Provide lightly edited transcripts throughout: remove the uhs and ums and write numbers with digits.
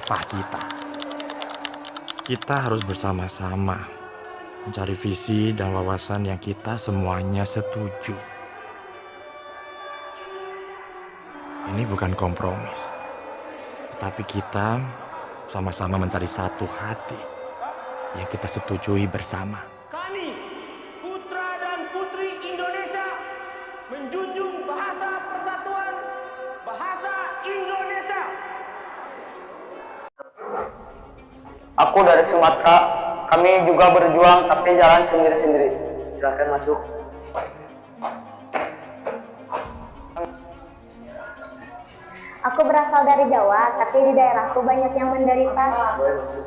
khilafah kita. Kita harus bersama-sama mencari visi dan wawasan yang kita semuanya setuju. Ini bukan kompromis, tetapi kita sama-sama mencari satu hati yang kita setujui bersama. Kami, putra dan putri Indonesia, menjunjung bahasa persatuan, bahasa Indonesia. Aku dari Sumatera, kami juga berjuang tapi jalan sendiri-sendiri. Silakan masuk. Aku berasal dari Jawa, tapi di daerahku banyak yang menderita. Boleh masuk.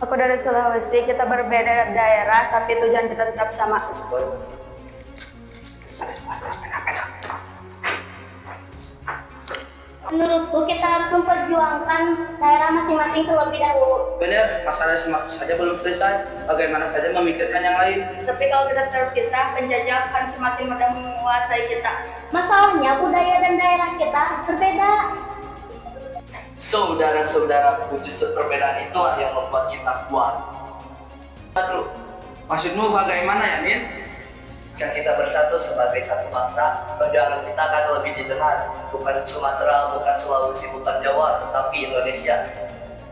Aku dari Sulawesi, kita berbeda daerah, tapi tujuan kita tetap sama. Boleh masuk. Menurutku kita harus memperjuangkan daerah masing-masing terlebih dahulu. Benar, masalah Sumatera saja belum selesai. Bagaimana saja memikirkan yang lain. Tapi kalau kita terpisah, penjajah akan semakin mudah menguasai kita. Masalahnya budaya dan daerah kita berbeda. Saudara-saudaraku, justru perbedaan itu yang membuat kita kuat. Maksudmu bagaimana ya, Min? Jika kita bersatu sebagai satu bangsa, perjuangan kita akan lebih didengar. Bukan Sumatera, bukan Sulawesi, bukan Jawa, tetapi Indonesia.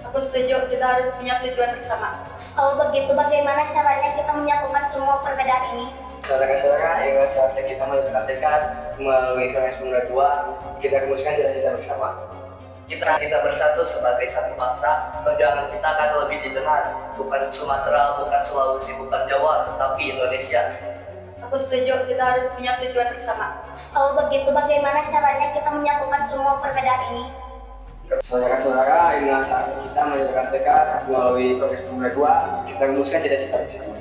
Aku setuju, kita harus punya tujuan bersama. Kalau begitu, bagaimana caranya kita menyatukan semua perbedaan ini? Saudara-saudara, yang saatnya kita menyatukan tekad melalui Kongres Pemuda 2, kita rumuskan cita-cita bersama. Kita bersatu sebagai satu bangsa, perjuangan kita akan lebih didengar. Bukan Sumatera, bukan Sulawesi, bukan Jawa, tetapi Indonesia. Aku setuju, kita harus punya tujuan bersama. Kalau begitu, bagaimana caranya kita menyatukan semua perbedaan ini? Saudara-saudara, inilah saatnya kita menyatukan tekad melalui Kongres Pemuda 2, kita rumuskan cita-cita bersama.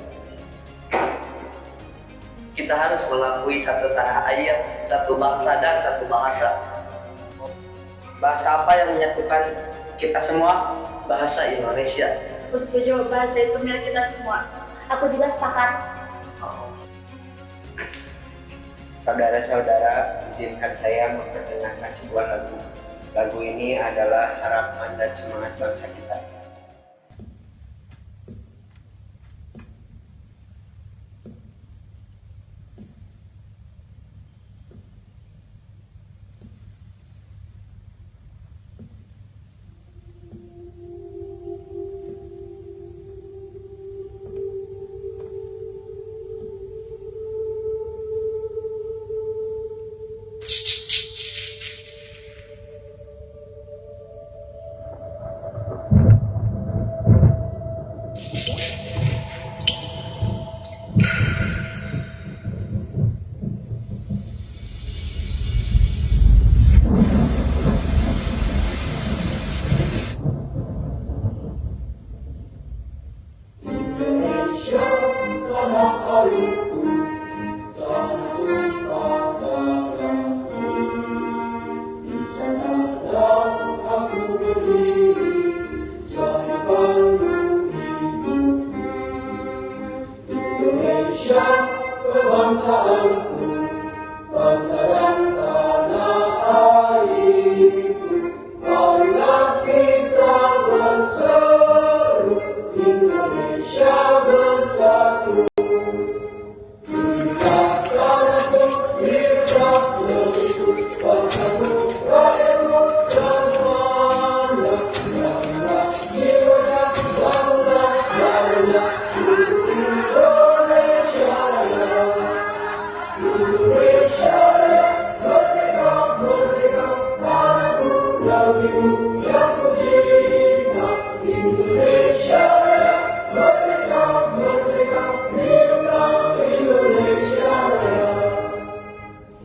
Kita harus mengakui satu tanah air, satu bangsa, dan satu bahasa. Bahasa apa yang menyatukan kita semua? Bahasa Indonesia. Aku setuju, bahasa itu milik kita semua. Aku juga sepakat. Saudara-saudara, izinkan saya memperkenalkan sebuah lagu. Lagu ini adalah harapan dan semangat bangsa kita.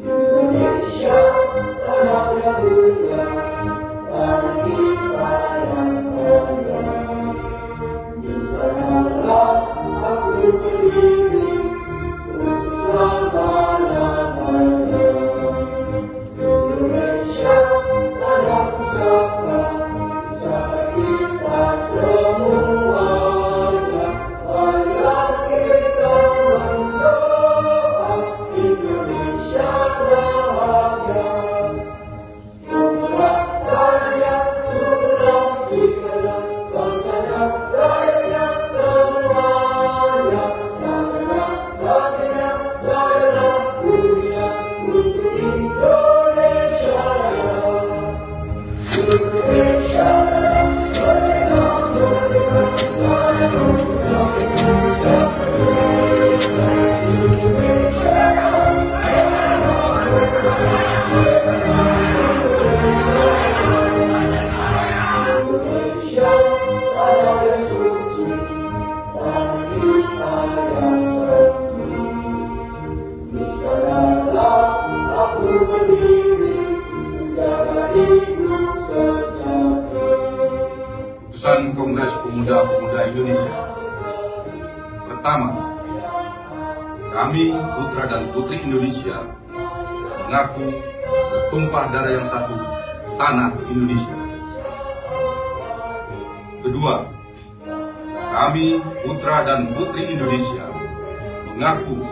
Indonesia, tanah Keputusan Kongres Pemuda-Pemudi Indonesia. Pertama, kami putra dan putri Indonesia mengaku bertumpah darah yang satu, tanah Indonesia. Kedua, kami putra dan putri Indonesia mengaku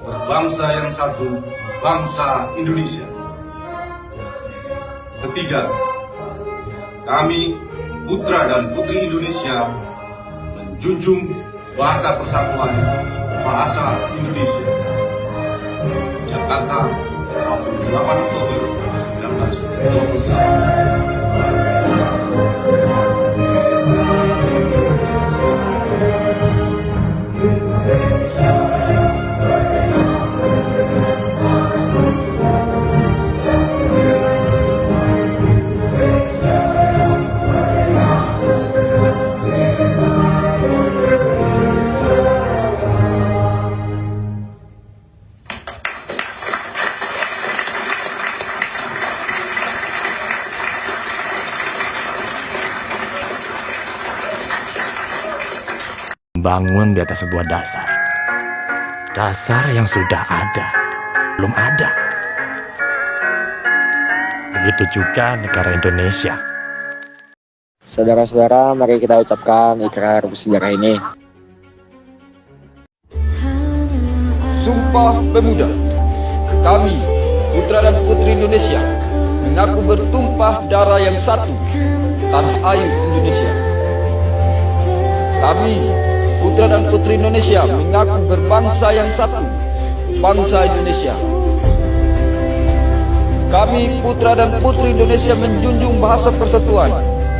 berbangsa yang satu, bangsa Indonesia. Ketiga, kami putra dan putri Indonesia menjunjung bahasa persatuan, bahasa Indonesia. Jakarta, 28 Oktober Bangun di atas sebuah dasar. Dasar yang sudah ada, belum ada. Begitu juga negara Indonesia. Saudara-saudara, mari kita ucapkan ikrar bersejarah ini. Sumpah Pemuda. Kami, putra dan putri Indonesia, mengaku bertumpah darah yang satu, tanah air Indonesia. Kami, putra dan putri Indonesia, mengaku berbangsa yang satu, bangsa Indonesia. Kami, putra dan putri Indonesia, menjunjung bahasa persatuan,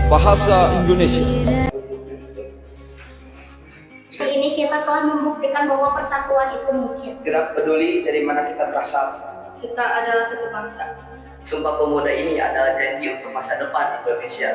bahasa Indonesia. Ini kita telah membuktikan bahwa persatuan itu mungkin. Tidak peduli dari mana kita berasal. Kita adalah satu bangsa. Sumpah Pemuda ini adalah janji untuk masa depan Indonesia.